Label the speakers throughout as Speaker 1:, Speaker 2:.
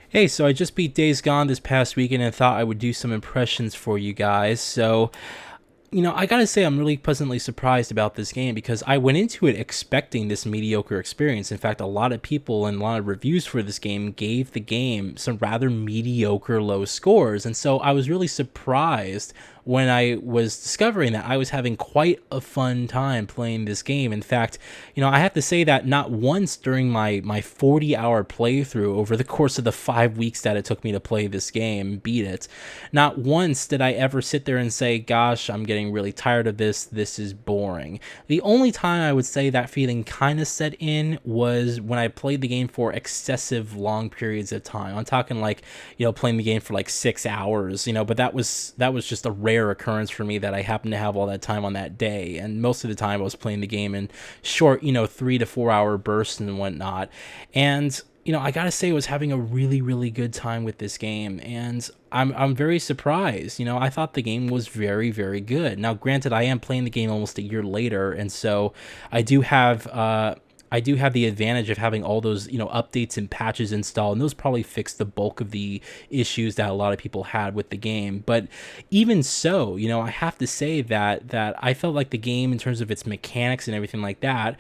Speaker 1: Hey, so I just beat Days Gone this past weekend and thought I would do some impressions for you guys. I gotta say, I'm really pleasantly surprised about this game because I went into it expecting this mediocre experience. In fact, a lot of people and a lot of reviews for this game gave the game some rather mediocre low scores. And so I was really surprised when I was discovering that I was having quite a fun time playing this game. In fact, I have to say that not once during my 40-hour playthrough over the course of the 5 weeks that it took me to play this game, beat it, not once did I ever sit there and say, gosh, I'm getting really tired of this is boring. The only time I would say that feeling kind of set in was when I played the game for excessive long periods of time. I'm talking like, playing the game for like 6 hours, but that was just a rare occurrence for me that I happened to have all that time on that day. And most of the time I was playing the game in short, 3 to 4 hour bursts and whatnot. And I gotta say, I was having a really, really good time with this game, and I'm very surprised. I thought the game was very, very good. Now, granted, I am playing the game almost a year later, and so I do have the advantage of having all those, updates and patches installed, and those probably fixed the bulk of the issues that a lot of people had with the game. But even so, I have to say that I felt like the game, in terms of its mechanics and everything like that,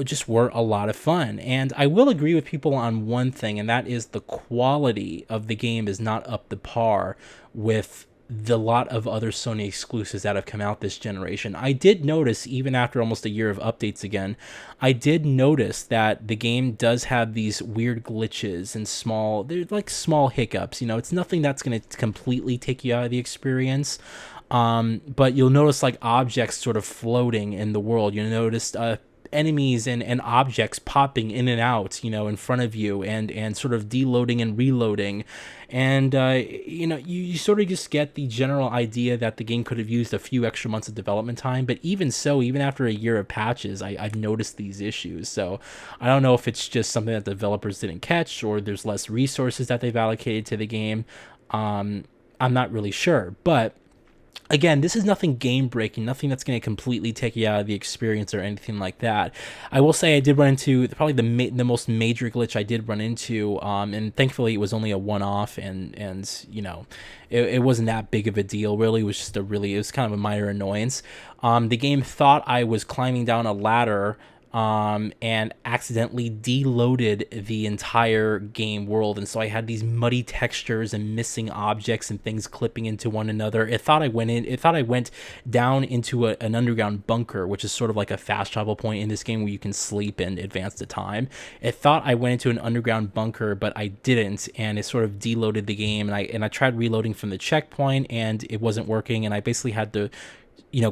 Speaker 1: just were a lot of fun. And I will agree with people on one thing, and that is the quality of the game is not up to par with the lot of other Sony exclusives that have come out this generation. I did notice, even after almost a year of updates again, I did notice that the game does have these weird glitches and they're like small hiccups. It's nothing that's going to completely take you out of the experience. But you'll notice like objects sort of floating in the world. You'll notice enemies and objects popping in and out, in front of you, and sort of deloading and reloading. And, you sort of just get the general idea that the game could have used a few extra months of development time. But even so, even after a year of patches, I've noticed these issues. So I don't know if it's just something that developers didn't catch, or there's less resources that they've allocated to the game. I'm not really sure. But again, this is nothing game breaking, nothing that's going to completely take you out of the experience or anything like that. I will say I did run into probably the most major glitch I did run into, and thankfully it was only a one-off, and it wasn't that big of a deal really. It was just it was kind of a minor annoyance. The game thought I was climbing down a ladder, and accidentally deloaded the entire game world, and so I had these muddy textures and missing objects and things clipping into one another. It thought I went down into an underground bunker, which is sort of like a fast travel point in this game where you can sleep and advance the time. It thought I went into an underground bunker, but I didn't, and it sort of deloaded the game. And I tried reloading from the checkpoint, and it wasn't working, and I basically had to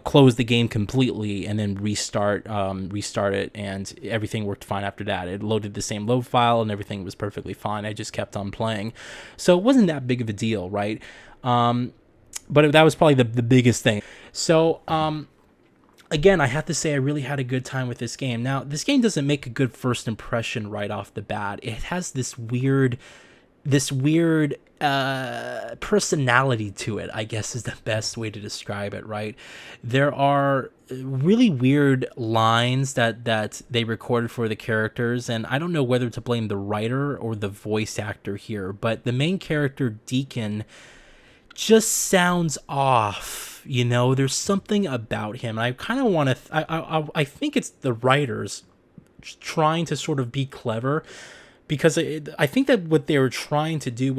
Speaker 1: close the game completely and then restart it, and everything worked fine after that. It loaded the same load file and everything was perfectly fine. I just kept on playing. So it wasn't that big of a deal, right? But that was probably the biggest thing. So, again, I have to say I really had a good time with this game. Now, this game doesn't make a good first impression right off the bat. It has this weird personality to it, I guess is the best way to describe it, right? There are really weird lines that they recorded for the characters, and I don't know whether to blame the writer or the voice actor here, but the main character, Deacon, just sounds off. There's something about him. I kind of want to I think it's the writers trying to sort of be clever, because I think that what they were trying to give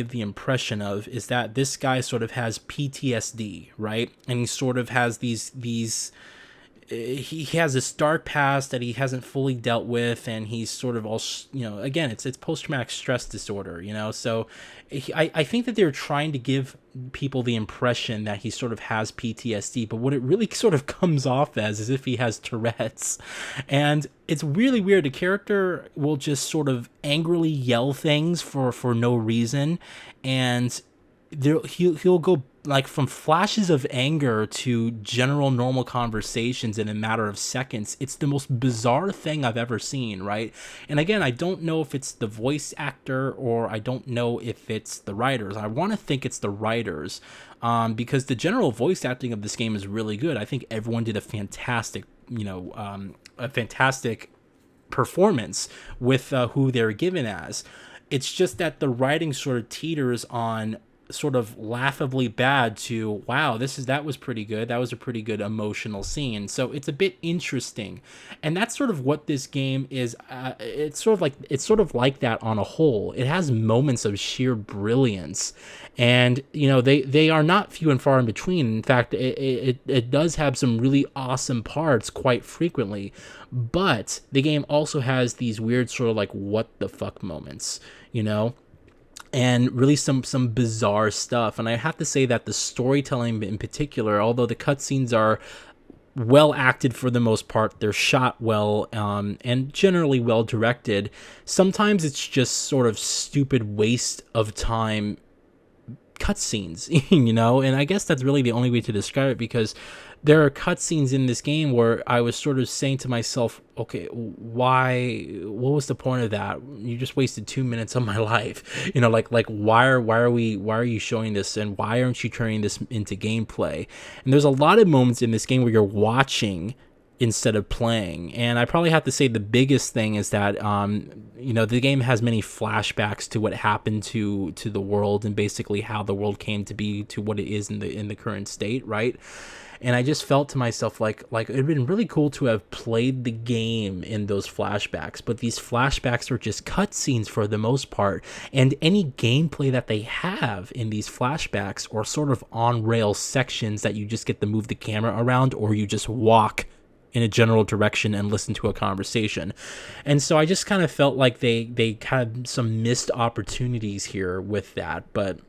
Speaker 1: the impression of, is that this guy sort of has PTSD, right? And he sort of has these he has this dark past that he hasn't fully dealt with, and he's sort of all, again, it's post-traumatic stress disorder, so I think that they're trying to give people the impression that he sort of has PTSD, but what it really sort of comes off as is if he has Tourette's. And it's really weird. The character will just sort of angrily yell things for no reason, and he'll go like from flashes of anger to general normal conversations in a matter of seconds. It's the most bizarre thing I've ever seen, right? And again, I don't know if it's the voice actor or I don't know if it's the writers. I want to think it's the writers, because the general voice acting of this game is really good. I think everyone did a fantastic, a fantastic performance with who they're given as. It's just that the writing sort of teeters on sort of laughably bad to wow, that was pretty good. That was a pretty good emotional scene. So it's a bit interesting, and that's sort of what this game is. It's sort of like that on a whole. It has moments of sheer brilliance, and they are not few and far in between. In fact, it does have some really awesome parts quite frequently, but the game also has these weird sort of like what the fuck moments, and really some bizarre stuff. And I have to say that the storytelling in particular, although the cutscenes are well acted for the most part, they're shot well, and generally well directed, sometimes it's just sort of stupid waste of time cutscenes, and I guess that's really the only way to describe it, because there are cutscenes in this game where I was sort of saying to myself, okay, what was the point of that? You just wasted 2 minutes of my life. Why are you showing this, and why aren't you turning this into gameplay? And there's a lot of moments in this game where you're watching instead of playing. And I probably have to say the biggest thing is that the game has many flashbacks to what happened to the world, and basically how the world came to be to what it is in the current state, right? And I just felt to myself like it'd been really cool to have played the game in those flashbacks, but these flashbacks are just cutscenes for the most part, and any gameplay that they have in these flashbacks are sort of on rail sections that you just get to move the camera around, or you just walk in a general direction and listen to a conversation. And so I just kind of felt like they had some missed opportunities here with that. But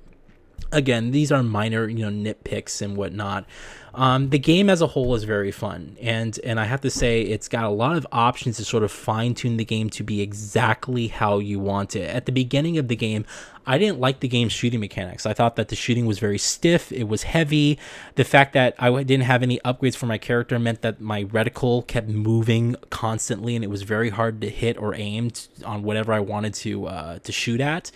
Speaker 1: again, these are minor, nitpicks and whatnot. The game as a whole is very fun, and I have to say it's got a lot of options to sort of fine tune the game to be exactly how you want it. At the beginning of the game, I didn't like the game's shooting mechanics. I thought that the shooting was very stiff. It was heavy. The fact that I didn't have any upgrades for my character meant that my reticle kept moving constantly, and it was very hard to hit or aim on whatever I wanted to shoot at.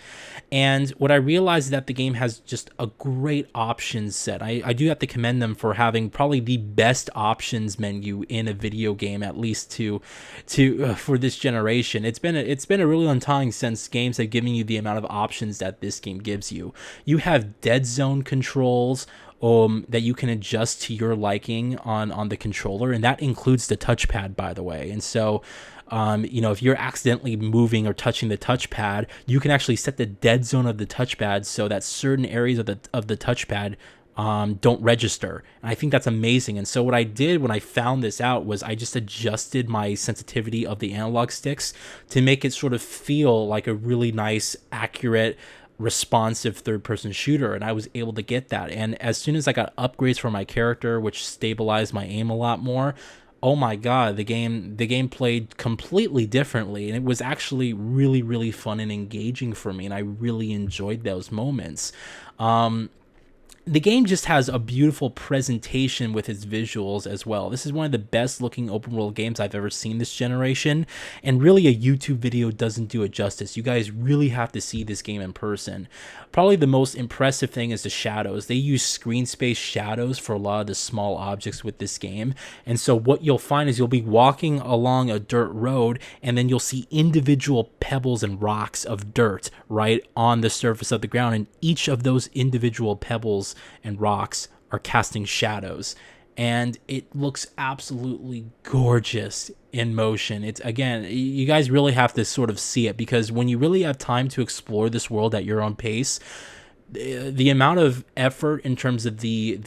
Speaker 1: And what I realized is that the game has just a great options set. I do have to commend them for having probably the best options menu in a video game, at least for this generation. It's been a really long time since games have given you the amount of options that this game gives you. You have dead zone controls that you can adjust to your liking on the controller, and that includes the touchpad, by the way. And so if you're accidentally moving or touching the touchpad, you can actually set the dead zone of the touchpad so that certain areas of the touchpad don't register. And I think that's amazing. And so what I did when I found this out was I just adjusted my sensitivity of the analog sticks to make it sort of feel like a really nice, accurate, responsive third-person shooter, and I was able to get that. And as soon as I got upgrades for my character, which stabilized my aim a lot more, oh my god, the game played completely differently, and it was actually really, really fun and engaging for me, and I really enjoyed those moments. The game just has a beautiful presentation with its visuals as well. This is one of the best looking open world games I've ever seen this generation, and really a YouTube video doesn't do it justice. You guys really have to see this game in person. Probably the most impressive thing is the shadows. They use screen space shadows for a lot of the small objects with this game, and so what you'll find is you'll be walking along a dirt road, and then you'll see individual pebbles and rocks of dirt right on the surface of the ground, and each of those individual pebbles and rocks are casting shadows, and it looks absolutely gorgeous in motion. It's, again, you guys really have to sort of see it, because when you really have time to explore this world at your own pace, the amount of effort in terms of the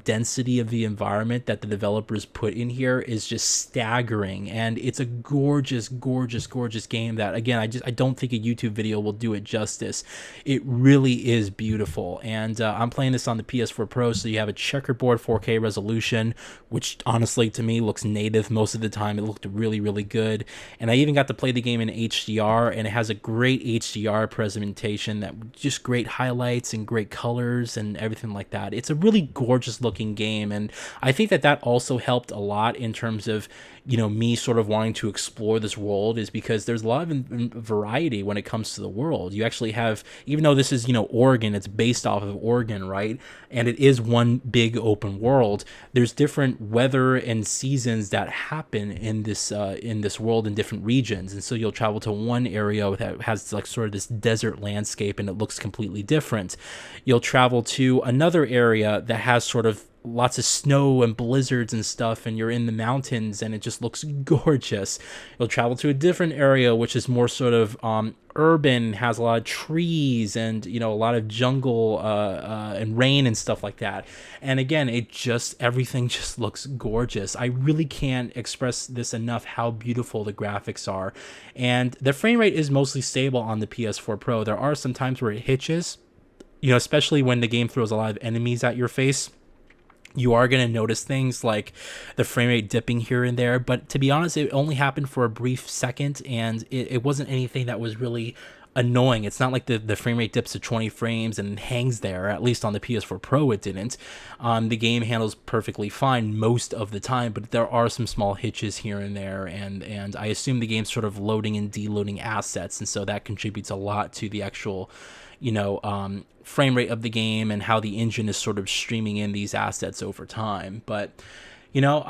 Speaker 1: density of the environment that the developers put in here is just staggering, and it's a gorgeous game that, again, I don't think a YouTube video will do it justice. It really is beautiful, and I'm playing this on the PS4 Pro, so you have a checkerboard 4K resolution, which honestly to me looks native most of the time. It looked really good, and I even got to play the game in HDR, and it has a great HDR presentation, that just great highlight highlights and great colors and everything like that. It's a really gorgeous looking game, and I think that that also helped a lot in terms of, you know, me sort of wanting to explore this world, is because there's a lot of variety when it comes to the world. You actually have, even though this is, you know, Oregon, it's based off of Oregon, right? And it is one big open world. There's different weather and seasons that happen in this world in different regions. And so you'll travel to one area that has like sort of this desert landscape and it looks completely different. You'll travel to another area that has sort of lots of snow and blizzards and stuff, and you're in the mountains and it just looks gorgeous. You'll travel to a different area which is more sort of urban, has a lot of trees and, you know, a lot of jungle and rain and stuff like that. And again, everything just looks gorgeous. I really can't express this enough how beautiful the graphics are, and the frame rate is mostly stable on the PS4 Pro. There are some times where it hitches, you know, especially when the game throws a lot of enemies at your face. You are going to notice things like the frame rate dipping here and there, but to be honest, it only happened for a brief second, and it wasn't anything that was really annoying. It's not like the frame rate dips to 20 frames and hangs there. At least on the PS4 Pro it didn't. The game handles perfectly fine most of the time, but there are some small hitches here and there, and I assume the game's sort of loading and deloading assets, and so that contributes a lot to the actual, you know, frame rate of the game and how the engine is sort of streaming in these assets over time. But, you know,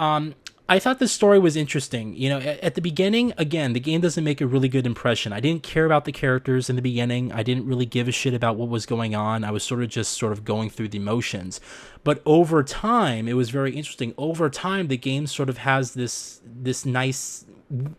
Speaker 1: I thought the story was interesting. You know, at the beginning, again, the game doesn't make a really good impression. I didn't care about the characters in the beginning. I didn't really give a shit about what was going on. I was sort of going through the motions. But over time, it was very interesting. Over time, the game sort of has this nice,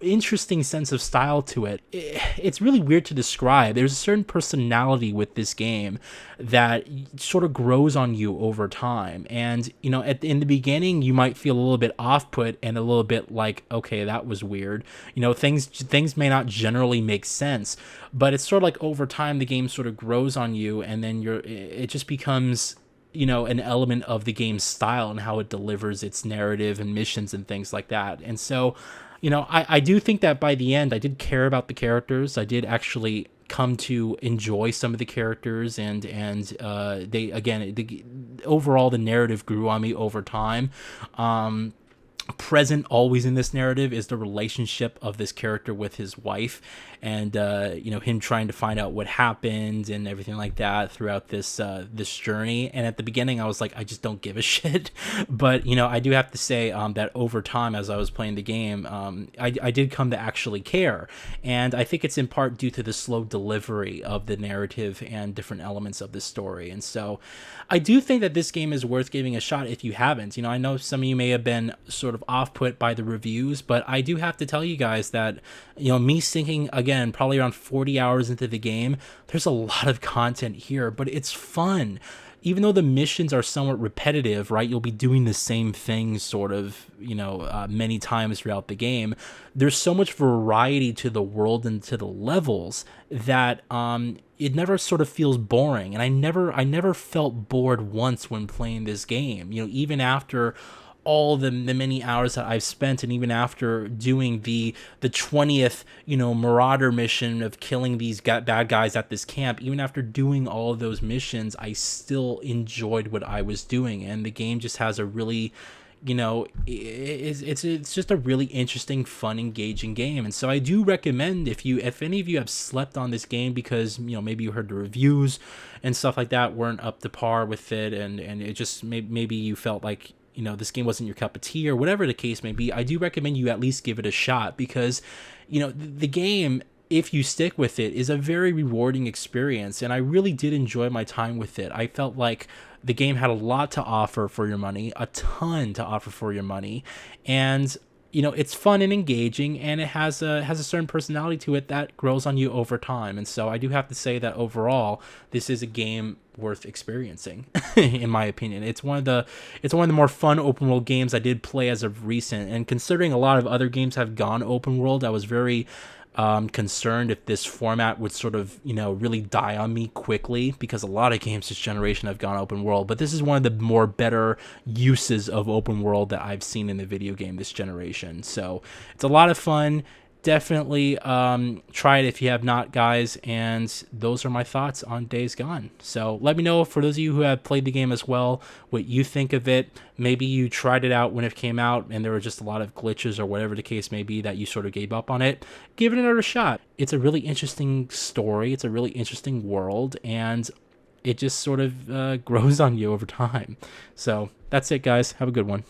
Speaker 1: interesting sense of style to it. It's really weird to describe. There's a certain personality with this game that sort of grows on you over time. And, you know, in the beginning, you might feel a little bit off-put and a little bit like, okay, that was weird. You know, things may not generally make sense, but it's sort of like over time, the game sort of grows on you, and then it just becomes, you know, an element of the game's style and how it delivers its narrative and missions and things like that. And so, you know, I do think that by the end, I did care about the characters. I did actually come to enjoy some of the characters, and overall the narrative grew on me over time. Present always in this narrative is the relationship of this character with his wife, and you know, him trying to find out what happened and everything like that throughout this journey. And at the beginning I was like, I just don't give a shit. But, you know, I do have to say that over time, as I was playing the game, I did come to actually care, and I think it's in part due to the slow delivery of the narrative and different elements of the story. And so I do think that this game is worth giving a shot if you haven't. You know, I know some of you may have been sort of off-put by the reviews, but I do have to tell you guys that, you know, me sinking, again, probably around 40 hours into the game, there's a lot of content here, but it's fun. Even though the missions are somewhat repetitive, right? You'll be doing the same thing sort of, you know, many times throughout the game. There's so much variety to the world and to the levels that it never sort of feels boring. And I never felt bored once when playing this game. You know, even after all the many hours that I've spent, and even after doing the 20th, you know, Marauder mission of killing these bad guys at this camp, even after doing all of those missions, I still enjoyed what I was doing. And the game just has a really, you know, it's just a really interesting, fun, engaging game. And so I do recommend, if any of you have slept on this game because, you know, maybe you heard the reviews and stuff like that weren't up to par with it, and it just maybe you felt like, you know, this game wasn't your cup of tea or whatever the case may be, I do recommend you at least give it a shot, because, you know, the game, if you stick with it, is a very rewarding experience, and I really did enjoy my time with it. I felt like the game had a lot to offer for your money, a ton to offer for your money, and, you know, it's fun and engaging, and it has a certain personality to it that grows on you over time. And so I do have to say that overall, this is a game worth experiencing, in my opinion. It's one of the more fun open world games I did play as of recent, and considering a lot of other games have gone open world, I was very concerned if this format would sort of, you know, really die on me quickly, because a lot of games this generation have gone open world, but this is one of the more better uses of open world that I've seen in the video game this generation. So it's a lot of fun. definitely try it if you have not, guys. And those are my thoughts on Days Gone. So let me know, for those of you who have played the game as well, what you think of it. Maybe you tried it out when it came out and there were just a lot of glitches or whatever the case may be that you sort of gave up on it. Give it another shot. It's a really interesting story. It's a really interesting world, and it just sort of grows on you over time. So that's it, guys. Have a good one.